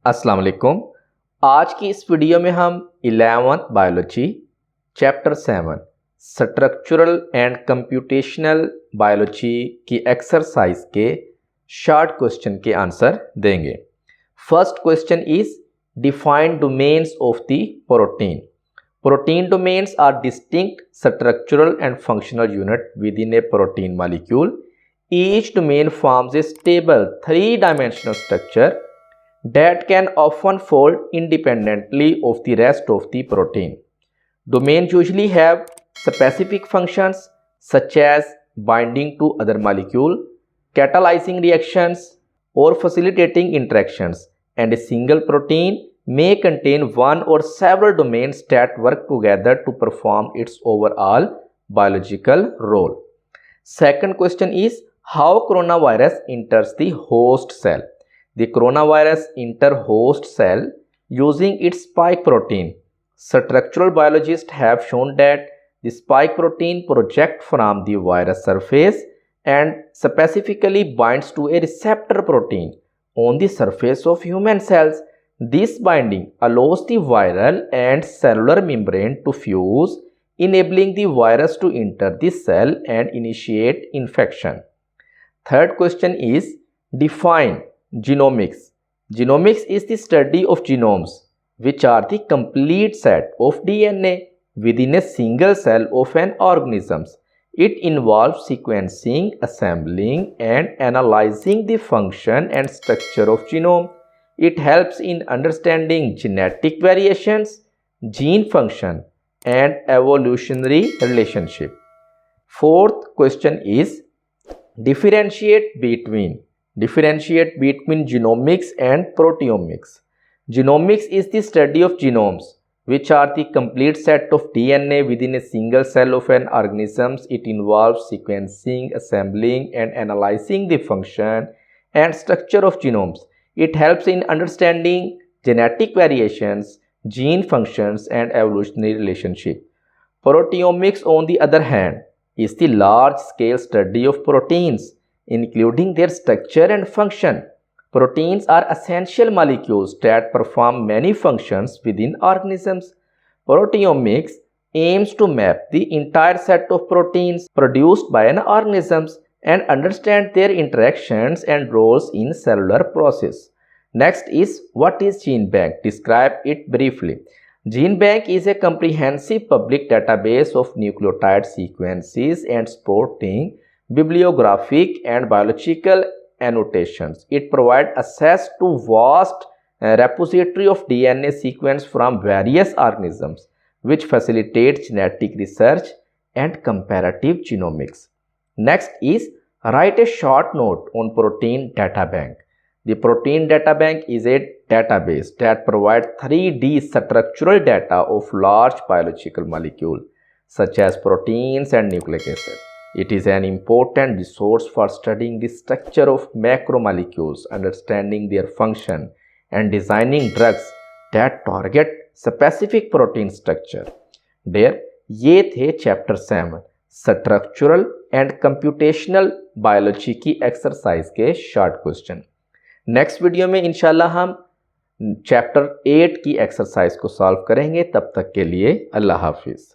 अस्सलाम वालेकुम। आज की इस वीडियो में हम 11th biology chapter 7 structural and computational biology की एक्सरसाइज के शॉर्ट क्वेश्चन के आंसर देंगे। First question is define domains of the protein. Protein domains are distinct structural and functional unit within a protein molecule. Each domain forms a stable three-dimensional structure that can often fold independently of the rest of the protein. Domains usually have specific functions such as binding to other molecule, catalyzing reactions, or facilitating interactions, and a single protein may contain one or several domains that work together to perform its overall biological role. Second question is how coronavirus enters the host cell. The coronavirus enters host cell using its spike protein. Structural biologists have shown that the spike protein projects from the virus surface and specifically binds to a receptor protein on the surface of human cells. This binding allows the viral and cellular membrane to fuse, enabling the virus to enter the cell and initiate infection. Third question is define genomics. Genomics is the study of genomes, which are the complete set of DNA within a single cell of an organism. It involves sequencing, assembling, and analyzing the function and structure of genome. It helps in understanding genetic variations, gene function, and evolutionary relationship. Fourth question is differentiate between genomics and proteomics. Genomics is the study of genomes, which are the complete set of DNA within a single cell of an organism. It involves sequencing, assembling, and analyzing the function and structure of genomes. It helps in understanding genetic variations, gene functions, and evolutionary relationship. Proteomics, on the other hand, is the large-scale study of proteins, including their structure and function. Proteins are essential molecules that perform many functions within organisms. Proteomics aims to map the entire set of proteins produced by an organism and understand their interactions and roles in cellular process. Next is what is gene bank? Describe it briefly. Gene bank is a comprehensive public database of nucleotide sequences and supporting bibliographic and biological annotations. It provides access to vast repository of DNA sequence from various organisms, which facilitates genetic research and comparative genomics. Next is write a short note on protein data bank. The protein data bank is a database that provides 3D structural data of large biological molecules such as proteins and nucleic acid. It is an important resource for studying the structure of macromolecules, understanding their function, and designing drugs that target specific protein structure. Dear, ये थे chapter 7 structural and computational biology की exercise के short question. Next video में इंशाल्लाह हम chapter 8 की exercise को solve करेंगे। तब तक के लिए अल्लाह हाफिज़।